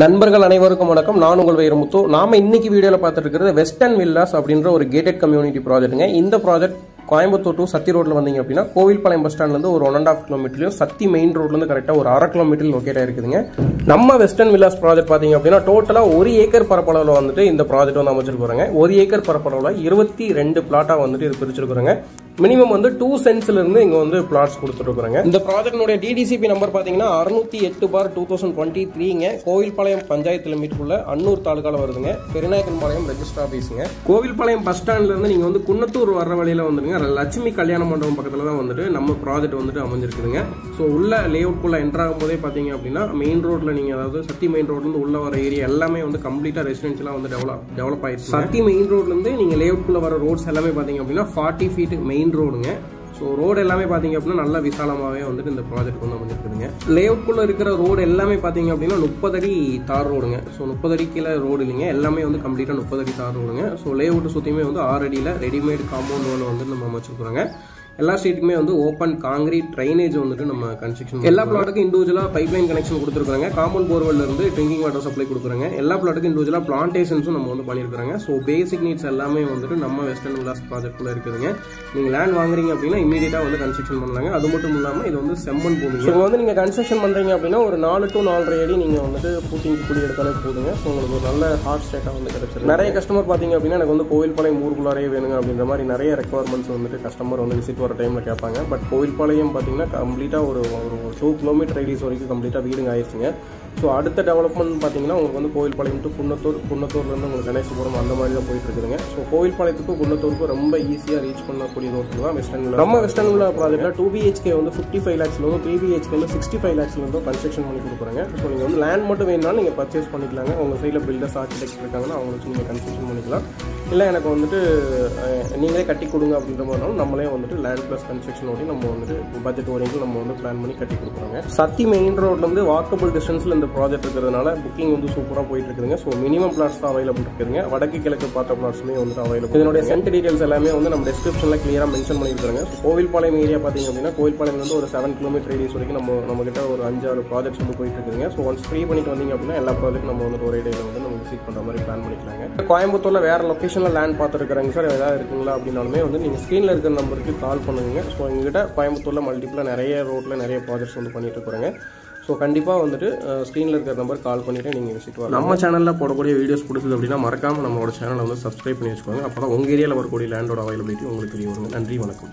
நண்பர்கள் அனைவருக்கும் வணக்கம். நான் உங்கள் வைரமுத்து. நாம இன்னைக்கு வீடியோல பார்த்துட்டு இருக்கிறது வெஸ்டர்ன் வில்லாஸ் அப்படின்ற ஒரு கேட்டட் கம்யூனிட்டி ப்ராஜெக்ட்டுங்க. இந்த ப்ராஜெக்ட் கோயம்புத்தூர் டு சத்தி ரோட்ல வந்தீங்க அப்படின்னா கோவில்பாளையம் பஸ் ஸ்டாண்ட்ல இருந்து ஒரு 1.5 கிலோமீட்டர்லயும் சத்தி மெயின் ரோட்ல இருந்து கரெக்டா ஒரு 1/2 கிலோமீட்டர் லொகேட் ஆயிருக்குதுங்க. நம்ம வெஸ்டர்ன் வில்லாஸ் ப்ராஜெக்ட் பாத்தீங்க அப்படின்னா டோட்டலா 1 ஏக்கர் பரப்பளவுல வந்துட்டு இந்த ப்ராஜெக்ட் வந்து அமைச்சிருக்காங்க. 1 ஏக்கர் பரப்பளவுல 22 பிளாட்டா வந்துட்டு இது பிரிச்சிருக்காங்க. மினிமம் வந்து 2 சென்ட்ஸ்ல இருந்து இங்க வந்து பிளாட்ஸ் கொடுத்துருக்காங்க. இந்த ப்ராஜெக்ட்னுடைய டிடிசிபி நம்பர் பாத்தீங்கன்னா 608/2023ங்க. கோவில்பாளையம் பஞ்சாயத்து லிமிட்டுக்குள்ள அன்னூர் தாலுகால வருதுங்க. பெருநாயக்கன்பாளையம் ரெஜிஸ்டர் ஆபீஸ்ங்க. கோவில்பாளையம் பஸ் ஸ்டாண்ட்ல இருந்து நீங்க வந்து குன்னத்தூர் வர்ற வழியில வந்துருங்க. லட்சுமி கல்யாண மண்டபம் பக்கத்துல தான் வந்துட்டு நம்ம ப்ராஜெக்ட் வந்துட்டு அமைஞ்சிருக்குதுங்க. ஸோ உள்ள லே அவுட் குள்ள என்டர் ஆகும் போதே பாத்தீங்க அப்படின்னா மெயின் ரோட்ல நீங்க அதாவது சத்தி மெயின் ரோட்ல இருந்து உள்ள வர ஏரியா எல்லாமே வந்து கம்ப்ளீட்டா ரெசிடென்ஷியலா வந்து டெவலப் ஆயிடுச்சு. சத்தி மெயின் ரோட்ல இருந்து நீங்க லே அவுட் குள்ள வர ரோட்ஸ் எல்லாமே பாத்தீங்க அப்படின்னா 40 ஃபீட் மெயின் ரோடுங்க. ஸோ ரோடு எல்லாமே பார்த்தீங்க அப்படின்னா நல்லா விசாலமாகவே வந்துட்டு இந்த ப்ராஜெக்ட் வந்து அமைஞ்சிருக்குதுங்க. லே அவுட்குள்ளே இருக்கிற ரோடு எல்லாமே பார்த்தீங்க அப்படின்னா 30 அடி தார் ரோடுங்க. ஸோ 30 அடி கீழே ரோடு இல்லைங்க, எல்லாமே வந்து கம்ப்ளீட்டாக 30 அடி தார் ரோடுங்க. ஸோ லே அவுட் சுற்றியுமே வந்து 6 அடியில் ரெடிமேட் காம்பவுண்ட் ஒன்று வந்து நம்ம அமைச்சிருக்கிறோங்க. எல்லா ஸ்ட்ரீட்டுமே வந்து ஓப்பன் காங்கிரீட் ட்ரைனேஜ் வந்துட்டு நம்ம கன்ஸ்ட்ரக்ஷன். எல்லா பிளாட்டுக்கும் இண்டிவிஜுவலாக பைப்லைன் கனெக்ஷன் கொடுத்துருக்காங்க. காம்பவுண்ட் போர்வெல்ல இருந்து ட்ரிங்கிங் வாட்டர் சப்ளை கொடுக்குறாங்க. எல்லா பிளாட்டுக்கும் இண்டிவிஜுவலாக பிளான்டேஷன்ஸும் நம்ம வந்து பண்ணியிருக்காங்க. ஸோ பேசிக் நீட்ஸ் எல்லாமே வந்துட்டு நம்ம வெஸ்டர்ன் வில்லாஸ் ப்ராஜெக்ட்ல இருக்குதுங்க. நீங்கள் லேண்ட் வாங்குறீங்க அப்படின்னா இமீடியட்டாக வந்து கன்ஸ்ட்ரக்ஷன் பண்ணலாங்க. அது மட்டும் இல்லாமல் இது வந்து செம்மண் பூமி. ஸோ வந்து நீங்கள் கன்ஸ்ட்ரக்ஷன் பண்ணுறீங்க அப்படின்னா ஒரு 4 to 4.5 அடி நீங்கள் வந்துட்டு பூட்டிங் குழி எடுத்தாலே போதுங்க. ஸோ உங்களுக்கு ஒரு நல்ல ஹார்ட் ஸ்டேட்டாக வந்து கிடைச்சிருக்கு. நிறைய கஸ்டமர் பார்த்தீங்க அப்படின்னா எனக்கு வந்து கோவில்பாளையம் ஊருக்குள்ளாரே வேணுங்க அப்படின்ற மாதிரி நிறைய ரெக்குவயர்மெண்ட்ஸ் வந்துட்டு கஸ்டமர் வந்து விசிட் வர டைமில் கேட்பாங்க. பட் கோவில்பாளையம் பார்த்தீங்கன்னா கம்ப்ளீட்டாக ஒரு 2 கிலோமீட்டர் ரேடியஸ் வரைக்கும் கம்ப்ளீட்டாக வீடுங்க ஆயிடுச்சுங்க. ஸோ அடுத்த டெவலப்மெண்ட் பார்த்தீங்கன்னா உங்களுக்கு வந்து கோவில்பாளையம் டு குன்னத்தூர்லேருந்து உங்களுக்கு கணேசபுரம் அந்த மாதிரி தான் போயிட்டு இருக்குதுங்க. ஸோ கோவில்பாளையத்துக்கும் குன்னத்தூருக்கும் ரொம்ப ஈஸியாக ரீச் பண்ணக்கூடிய ரோட்டில் தான் வெஸ்டர்ன் வில்லா. நம்ம வெஸ்டர்ன் வில்லா ப்ராஜெக்ட்டில் 2 BHK வந்து 55 lakhsலேருந்து 3 BHK வந்து 65 lakhsலேருந்து கன்ஸ்ட்ரக்ஷன் பண்ணி கொடுக்குறாங்க. ஸோ நீங்கள் வந்து லேண்ட் மட்டும் வேணும்னாலும் நீங்கள் பர்ச்சேஸ் பண்ணிக்கலாங்க. உங்கள் சைடில் பில்டர்ஸ் ஆர்கிடெக்ட் இருக்காங்கன்னா அவங்க வச்சு நீங்கள் கன்ஸ்ட்ரக்ஷன் பண்ணிக்கலாம். இல்லை எனக்கு வந்துட்டு நீங்களே கட்டி கொடுங்க அப்படின்ற மாதிரினாலும் நம்மளே வந்துட்டு லேண்ட் ப்ளஸ் கன்ஸ்ட்ரக்ஷன் நம்ம வந்துட்டு பட்ஜெட் ஓரியன்ட் நம்ம வந்து பிளான் பண்ணி கட்டி கொடுக்குறாங்க. சத்தி மெயின் ரோட்லேருந்து வாக்கபிள் டிஸ்டன்ஸில் இந்த ப்ராஜெக்ட் இருக்கிறதுனால புக்கிங் வந்து சூப்பராக போயிட்டு இருக்குதுங்க. ஸோ மினிமம் பிளாட்ஸ் தான் அவைலபிள் இருக்குதுங்க. வடக்கு கிழக்கு பார்த்த பிளாட்ஸுமே வந்துட்டு அவைலபிள். இதனுடைய சென்ட் டீடைல்ஸ் எல்லாமே வந்து நம்ம டிஸ்கிரிப்ஷனில் கிளியராக மென்ஷன் பண்ணியிருக்காங்க. ஸோ கோவில்பாளையம் ஏரியா பார்த்தீங்க அப்படின்னா கோவில்பாளையம் வந்து ஒரு 7 கிலோமீட்டர் ரேடியஸ் வரைக்கும் நம்ம கிட்ட ஒரு 5-6 ப்ராஜெக்ட்ஸ் வந்து போயிட்டு இருக்குதுங்க. ஸோ ஒன்ஸ் ஃப்ரீ பண்ணிட்டு வந்தீங்க அப்படின்னா எல்லா ப்ராஜெக்ட் நம்ம வந்து ஒரே டேல வந்து நம்ம விசிட் பண்ணுற மாதிரி பிளான் பண்ணிக்கலாங்க. கோயம்புத்தூர்ல வேற லொகேஷன்ல லேண்ட் பார்த்துருக்காங்க சார், ஏதாவது இருக்குங்களா அப்படின்னாலுமே வந்து நீங்கள் ஸ்க்ரீனில் இருக்கிற நம்பருக்கு கால் பண்ணுங்க. ஸோ எங்ககிட்ட கோயம்புத்தூர்ல மல்டிபிளாக நிறைய ரோட்ல நிறைய ப்ராஜெக்ட்ஸ் வந்து பண்ணிட்டு இருக்கிறாங்க. ஸோ கண்டிப்பாக வந்துட்டு ஸ்க்ரீனில் இருக்கிற நம்பர் கால் பண்ணிவிட்டு நீங்கள் விசிட் வரலாம். நம்ம சேனலில் போடக்கூடிய வீடியோஸ் பிடிச்சது அப்படின்னா மறக்காமல் நம்மளோட சேனலை வந்து சப்ஸ்கிரைப் பண்ணி வச்சுக்கோங்க. அப்போ தான் உங்கள் ஏரியாவில் வரக்கூடிய லேண்டோட அவைலபிலிட்டி உங்களுக்கு தெரிய வருங்க. நன்றி, வணக்கம்.